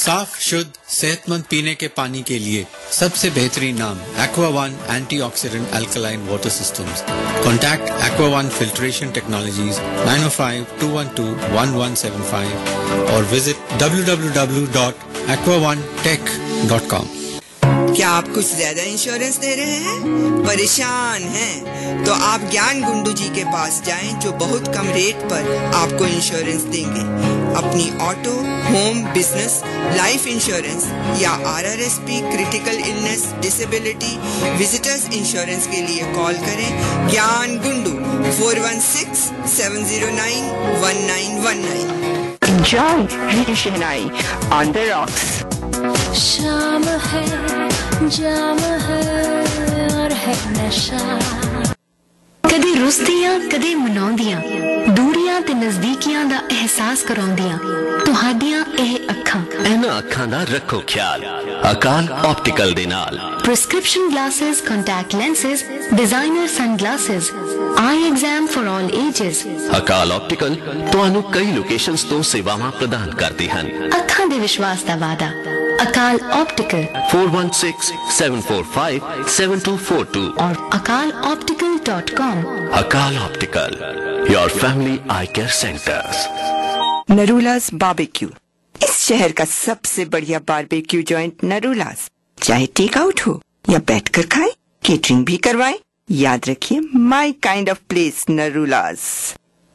साफ शुद्ध सेहतमंद पीने के पानी के लिए सबसे बेहतरीन नाम aqua one antioxidant alkaline water systems. Contact aqua one filtration technologies 905-212-1175 और विजिट www.aquaonetech.com। क्या आप कुछ ज्यादा इंश्योरेंस दे रहे हैं? परेशान हैं? तो आप ज्ञान गुंडू जी के पास जाएं जो बहुत कम रेट पर आपको इंश्योरेंस देंगे। अपनी auto, home, business, life insurance या RRSP, critical illness, disability, visitors insurance के लिए कॉल करें ज्ञान Gundu 416-709-1919। Enjoy Radio Shehnai on the rocks. शाम है, जाम है और है नशा। ਕਦੇ ਰੁੱਸਦੀਆਂ ਕਦੇ ਮਨਾਉਂਦੀਆਂ ਦੂਰੀਆਂ ਤੇ ਨਜ਼ਦੀਕੀਆਂ ਦਾ ਅਹਿਸਾਸ ਕਰਾਉਂਦੀਆਂ ਤੁਹਾਡੀਆਂ ਇਹ ਅੱਖਾਂ ਇਹਨਾਂ ਅੱਖਾਂ ਦਾ ਰੱਖੋ ਖਿਆਲ ਅਕਾਲ ਆਪਟੀਕਲ ਦੇ ਨਾਲ। prescription glasses, contact lenses, designer sunglasses, eye exam for all ages। Akal optical ਤੁਹਾਨੂੰ ਕਈ ਲੋਕੇਸ਼ਨਸ ਤੋਂ ਸੇਵਾਵਾਂ ਪ੍ਰਦਾਨ ਕਰਦੇ ਹਨ। ਅੱਖਾਂ ਦੇ ਵਿਸ਼ਵਾਸ ਦਾ ਵਾਅਦਾ ਅਕਾਲ ਆਪਟੀਕਲ 4167457242 और akaloptical.com। Akal optical, your family eye care centres. Narulas barbecue, इस शहर का सबसे बढ़िया बारबेक्यू जॉइंट नरूलास। चाहे टेक आउट हो या बैठकर खाएं, केटरिंग भी करवाएं, याद रखिए my kind of place Narulas.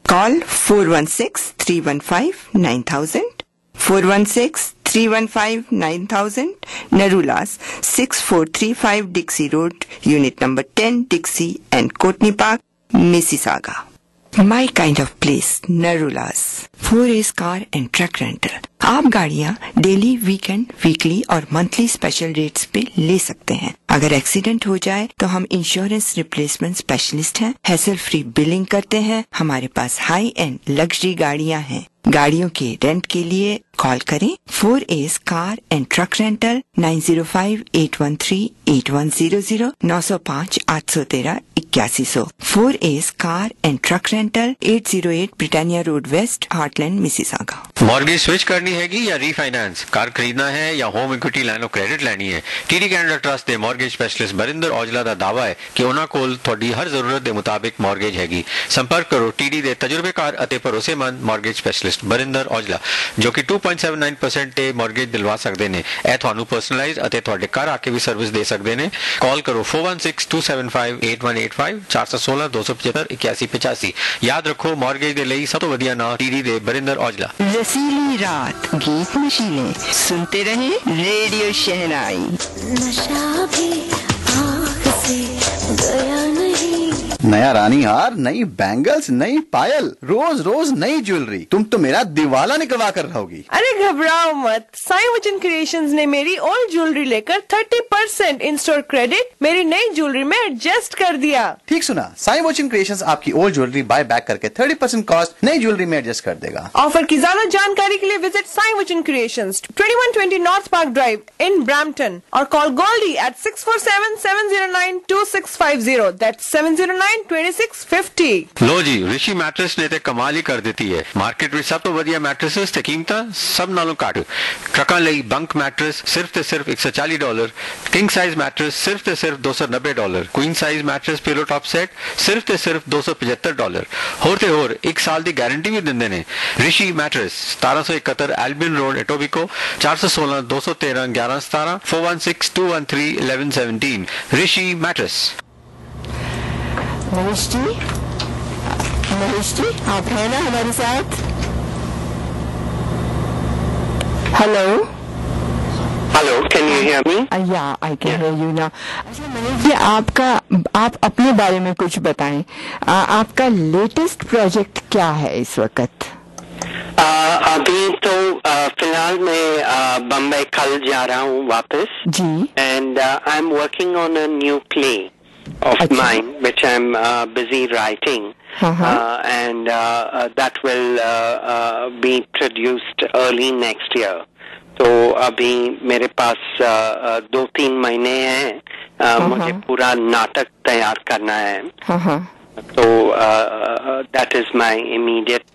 Call 416-315-9000, 416-315-9000, Narulas, 6435 Dixie Road, Unit number 10, Dixie and Courtney Park, Mississauga. My kind of place, Narulas. 4A's car and truck rental. आप गाड़ियाँ डेली, वीकेंड, वीकली और मंथली स्पेशल रेट्स पे ले सकते हैं। अगर accident हो जाए तो हम इंश्योरेंस रिप्लेसमेंट स्पेशलिस्ट हैं, हैसल फ्री बिलिंग करते हैं। हमारे पास हाई एंड लग्जरी गाड़ियाँ हैं। गाड़ियों के रेंट के लिए कॉल करें 4A's car and truck rental 905-813-8100, 905-813-8100। 4A's car and truck rental 808 Britannia Road West, Heartland, Mississauga. Mortgage switch करनी हैगी या रीफाइनेंस, कार खरीदना है या home equity line of credit ਲੈਣੀ है? TD कैनेडा ट्रस्ट ਦੇ ਮੌਰਗੇਜ ਸਪੈਸ਼ਲਿਸਟ ਬਰਿੰਦਰ ਔਜਲਾ ਦਾ ਦਾਅਵਾ ਹੈ ਕਿ ਉਹਨਾਂ ਕੋਲ ਤੁਹਾਡੀ ਹਰ ਜ਼ਰੂਰਤ ਦੇ ਮੁਤਾਬਿਕ ਮੌਰਗੇਜ ਹੈਗੀ। ਸੰਪਰਕ ਕਰੋ TD ਦੇ ਤਜਰਬੇਕਾਰ ਅਤੇ ਭਰੋਸੇਮੰਦ ਮੌਰਗੇਜ ਸਪੈਸ਼ਲਿਸਟ ਬਰਿੰਦਰ ਔਜਲਾ ਜੋ ਕਿ 2.79% ਤੇ ਮੌਰਗੇਜ ਦਿਲਵਾ ਸਕਦੇ ਨੇ। ਇਹ ਤੁਹਾਨੂੰ ਪਰਸਨਲਾਈਜ਼ ਅਤੇ ਤੁਹਾਡੇ ਘਰ ਆ ਕੇ ਵੀ ਸਰਵਿਸ ਦੇ ਸਕਦੇ ਨੇ। ਕਾਲ ਕਰੋ 416-275-8185, 416-275-8185। ਯਾਦ ਰੱਖੋ ਮੌਰਗੇਜ ਦੇ ਲਈ ਸਭ ਤੋਂ ਵਧੀਆ ਨਾਮ TD ਦੇ ਬਰਿੰਦਰ ਔਜਲਾ। रसीली रात, गीत नशीले, सुनते रहे रेडियो शहनाई। नशा भी आँख से गया नहीं। नया रानी हार, नई बैंगल्स, नई पायल, रोज रोज नई ज्वेलरी। तुम तो मेरा दिवाला निकलवा कर रहोगी। अरे घबराओ मत, साई वचन क्रिएशंस ने मेरी ओल्ड ज्वेलरी लेकर 30% इन स्टोर क्रेडिट मेरी नई ज्वेलरी में एडजस्ट कर दिया। ठीक सुना, साई वचन क्रिएशंस आपकी ओल्ड ज्वेलरी बाय बैक करके 30% कॉस्ट नई ज्वेलरी में एडजस्ट कर देगा। ऑफर की ज्यादा जानकारी के लिए visit Sai Vachan creations 2120 north park drive in Brampton और कॉल गोल्डी at 647-709-2650। That's 709-2650। लो जी, ऋषि मैट्रेस ने ते कमाल ही कर ਦਿੱਤੀ ਹੈ। ਮਾਰਕੀਟ ਵਿੱਚ ਸਭ ਤੋਂ ਵਧੀਆ ਮੈਟਰੈਸਸ ਤੇ ਕੀਮਤਾਂ ਸਭ ਨਾਲੋਂ ਘੱਟ। ਟਰੱਕਾਂ ਲਈ ਬੰਕ ਮੈਟਰੈਸ ਸਿਰਫ ਤੇ ਸਿਰਫ $140, ਕਿੰਗ ਸਾਈਜ਼ ਮੈਟਰੈਸ ਸਿਰਫ ਤੇ ਸਿਰਫ $290, ਕੁਈਨ ਸਾਈਜ਼ ਮੈਟਰੈਸ ਪਿलो टॉप सेट सिर्फ ਤੇ ਸਿਰਫ $275। ਹੋਰ ਤੇ ਹੋਰ 1 ਸਾਲ ਦੀ ਗਾਰੰਟੀ ਵੀ ਦਿੰਦੇ ਨੇ। ऋषि मैट्रेस 1771 एल्बिन रोड, एटोबिको, 416-213-1117, 416-213-1117। ऋषि मैट्रेस। महेश जी, आप हैं ना हमारे साथ? Hello, can you hear me? Yeah, I can hear you now. अच्छा मनीष जी, आप अपने बारे में कुछ बताएं। आपका लेटेस्ट प्रोजेक्ट क्या है इस वक्त? अभी तो फिलहाल मैं बम्बई कल जा रहा हूँ वापस जी। And I am working on a new play of mine which I'm busy writing and that will be produced early next year. तो अभी मेरे पास 2-3 महीने हैं मुझे पूरा नाटक तैयार करना है। तो that is my immediate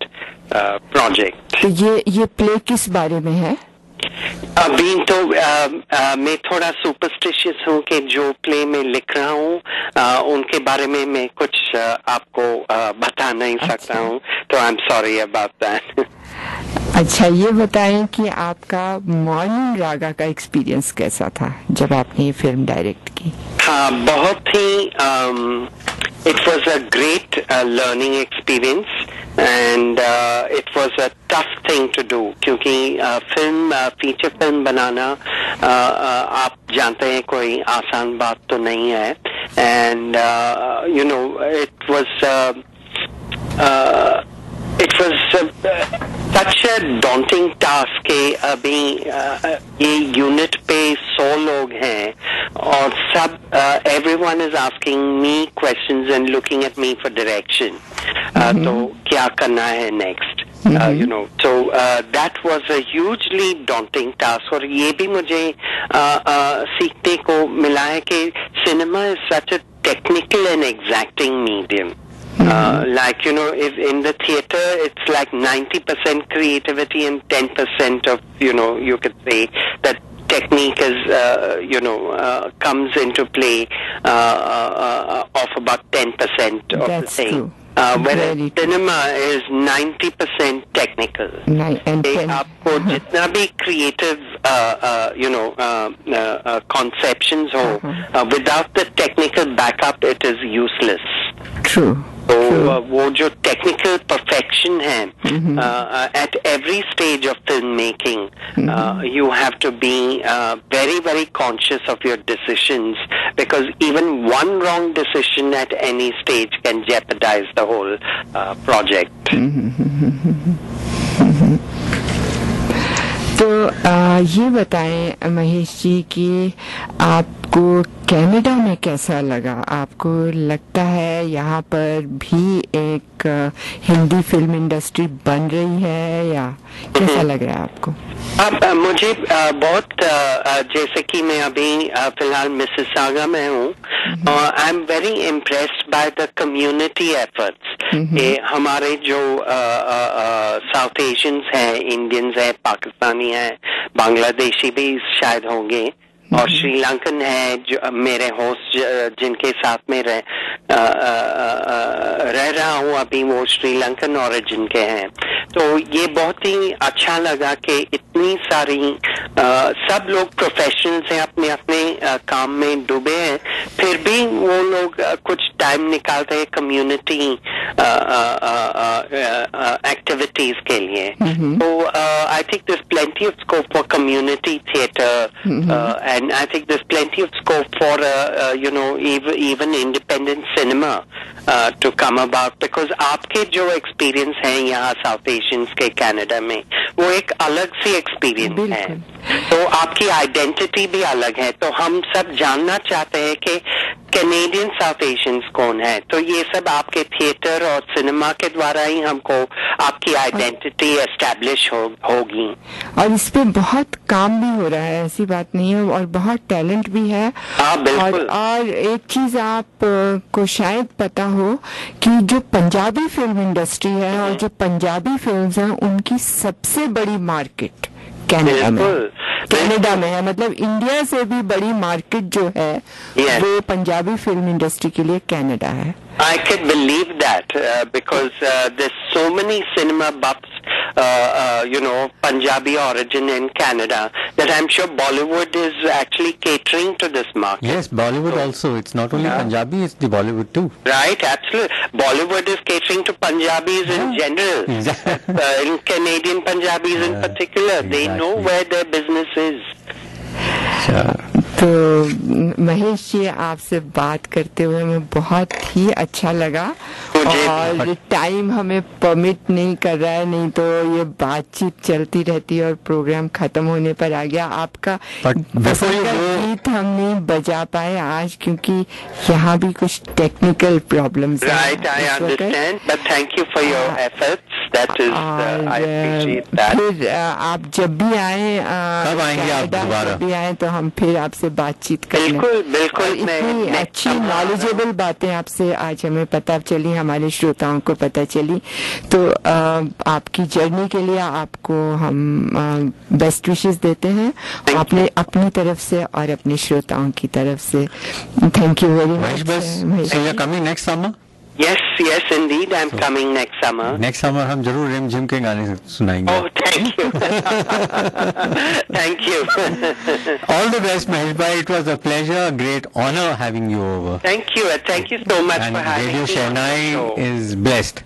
project. तो ये प्ले किस बारे में है? अभी तो मैं थोड़ा सुपरस्टिशियस हूँ कि जो प्ले में लिख रहा हूँ उनके बारे में मैं कुछ आपको बता नहीं सकता हूँ, तो I am sorry about that. अच्छा, ये बताएं कि आपका मॉर्निंग रागा का एक्सपीरियंस कैसा था जब आपने ये फिल्म डायरेक्ट की? हाँ, बहुत ही it was a great learning experience and it was a tough thing to do क्योंकि फीचर फिल्म बनाना आप जानते हैं कोई आसान बात तो नहीं है, and you know it was such a daunting task कि अभी ये यूनिट पे 100 लोग हैं और सब everyone is asking me questions and looking at me for direction. तो क्या करना है next? You know, so that was a hugely daunting task और ये भी मुझे सीखने को मिला है कि cinema is such a technical and exacting medium. Like, you know, if in the theater it's like 90% creativity and 10% of, you know, you could say that technique is, you know, comes into play of about 10% of the thing. True. Whereas cinema is 90% technical. आपको जितना भी creative, you know, conceptions ho, without the technical backup, it is useless. True. तो वो जो technical perfection है at every stage of filmmaking, you have to be very, very conscious of your decisions because even one wrong decision at any stage can jeopardize the whole project. तो ये बताएं महेश जी कि आपको Canada में कैसा लगा? आपको लगता है यहाँ पर भी एक हिंदी फिल्म इंडस्ट्री बन रही है या कैसा लग रहा है आपको? अब मुझे बहुत जैसे कि मैं अभी फिलहाल मिसिसागा में हूँ, I am very impressed by the community efforts. हमारे जो साउथ एशियंस हैं, इंडियंस हैं, पाकिस्तानी हैं, बांग्लादेशी भी शायद होंगे और श्रीलंकन है जो मेरे होस्ट जिनके साथ में रह रहा हूँ अभी, वो श्रीलंकन ओरिजिन के हैं। तो ये बहुत ही अच्छा लगा कि इतनी सारी सब लोग प्रोफेशनल्स हैं, अपने अपने काम में डूबे हैं, फिर भी वो लोग कुछ टाइम निकालते हैं कम्युनिटी एक्टिविटीज के लिए। तो I think there is plenty of scope for community theatre and I think there's plenty of scope for you know even independent cinema to come about because आपके जो experience हैं यहाँ South Asians के Canada में वो एक अलग सी experience है, तो आपकी identity भी अलग है। तो हम सब जानना चाहते हैं कि कैनेडियन साउथ एशियंस कौन है, तो ये सब आपके थिएटर और सिनेमा के द्वारा ही हमको आपकी आइडेंटिटी एस्टैब्लिश होगी। और इस पे बहुत काम भी हो रहा है, ऐसी बात नहीं है, और बहुत टैलेंट भी है। और एक चीज आप को शायद पता हो कि जो पंजाबी फिल्म इंडस्ट्री है और जो पंजाबी फिल्म्स हैं उनकी सबसे बड़ी मार्केट कनाडा में है। मतलब इंडिया से भी बड़ी मार्केट जो है वो पंजाबी फिल्म इंडस्ट्री के लिए कनाडा है। I can believe that because there's so many cinema buffs, you know, Punjabi origin in Canada that I'm sure Bollywood is actually catering to this market. Yes, Bollywood also. It's not only Punjabi, it's the Bollywood too. Right, absolutely. Bollywood is catering to Punjabis in general. Exactly. In Canadian Punjabis in particular. They know where their business is. तो महेश जी, आपसे बात करते हुए हमें बहुत ही अच्छा लगा और टाइम हमें परमिट नहीं कर रहा है, नहीं तो ये बातचीत चलती रहती है और प्रोग्राम खत्म होने पर आ गया। आपका गीत हम नहीं बजा पाए आज क्योंकि यहाँ भी कुछ टेक्निकल प्रॉब्लम्स हैं। Right, I understand, but thank you for your efforts. that is, I appreciate that. फिर आप जब भी आए, कब आएंगे आप दोबारा? जब भी आए तो हम फिर आपसे बातचीत करेंगे। बिल्कुल। इतनी अच्छी नॉलेजेबल बातें आपसे आज हमें पता चली, हमारे श्रोताओं को पता चली। तो आपकी जर्नी के लिए आपको हम बेस्ट विशेस देते हैं, आपने अपनी तरफ से और अपने श्रोताओं की तरफ से। Thank you very much. So you're coming next summer? Yes, indeed, I'm coming next summer. Next summer हम जरूर रिम झिम के गाने सुनाएंगे। Oh, thank you. Thank you. All the best, Mahesh bhai. It was a pleasure, a great honor having you over. Thank you so much and for having Radio me. Shehnai is blessed.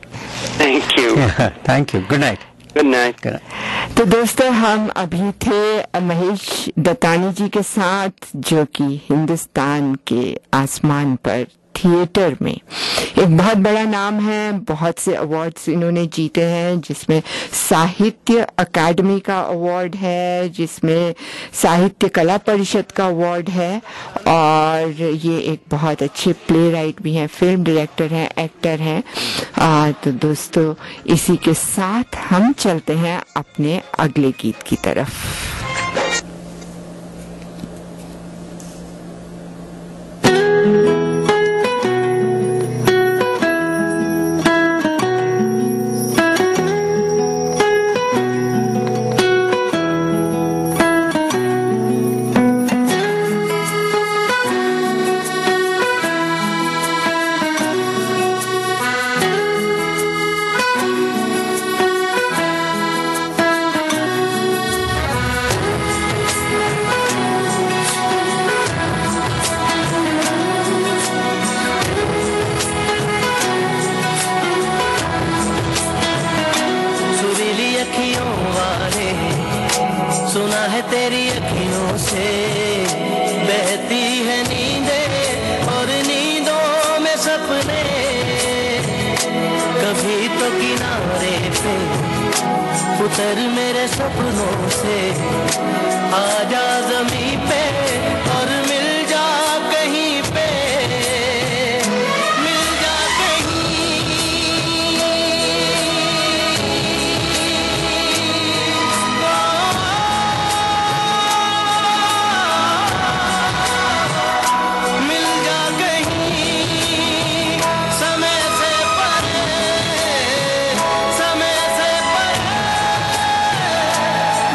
Thank you. Thank you. Good night. Good night. तो दोस्तों, हम अभी थे महेश दत्तानी जी के साथ, जो कि हिंदुस्तान के आसमान पर थिएटर में एक बहुत बड़ा नाम है। बहुत से अवार्ड्स इन्होंने जीते हैं, जिसमें साहित्य अकादमी का अवार्ड है, जिसमें साहित्य कला परिषद का अवार्ड है, और ये एक बहुत अच्छे प्ले राइट भी हैं, फिल्म डायरेक्टर हैं, एक्टर हैं। तो दोस्तों, इसी के साथ हम चलते हैं अपने अगले गीत की तरफ। सुना है तेरी अखियों से बहती है नींदें और नींदों में सपने, कभी तो किनारे पे उतर मेरे सपनों से, आजा ज़मीं पे और मिल जा कहीं पे, मिल जा कहीं। मिल जा कहीं समय से परे, समय से परे,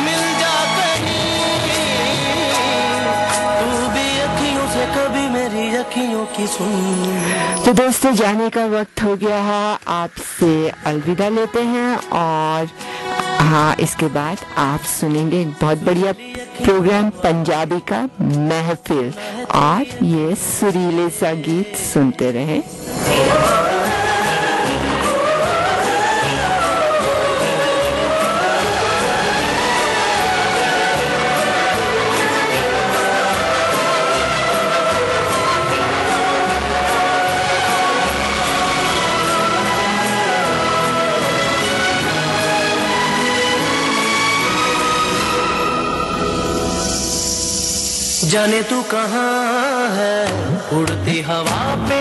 मिल जा कहीं। तू भी अखियों से कभी मेरी अखियों की सुन। तो दोस्तों, जाने का वक्त हो गया है, आपसे अलविदा लेते हैं। और हाँ, इसके बाद आप सुनेंगे एक बहुत बढ़िया प्रोग्राम पंजाबी का महफिल, और ये सुरीले सा गीत सुनते रहें। जाने तू कहाँ है उड़ती हवा पे,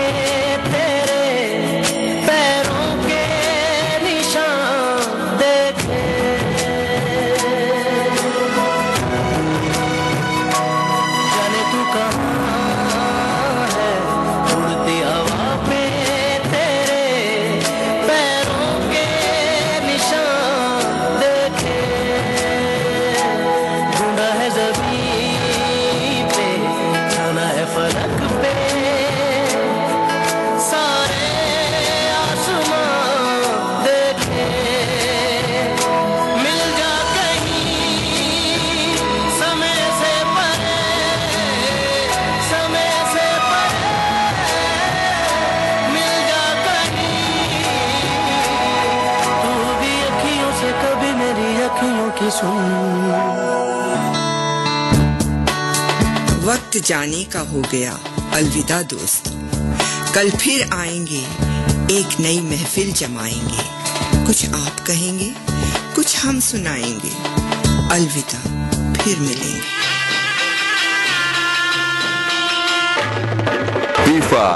तेरे पैरों के निशान देखे। जाने तू कहाँ है उड़ती हवा पे, तेरे पैरों के निशान देखे। ढूंढा है ज़मीन फलक पे, सारे आसमां देखे। मिल जा कहीं समय से परे, समय से परे, मिल जा कहीं। तू भी अखियों से कभी मेरी अखियों की सुन। वक्त जाने का हो गया, अलविदा दोस्त। कल फिर आएंगे, एक नई महफिल जमाएंगे। कुछ आप कहेंगे, कुछ हम सुनाएंगे। अलविदा, फिर मिलेंगे। फीफा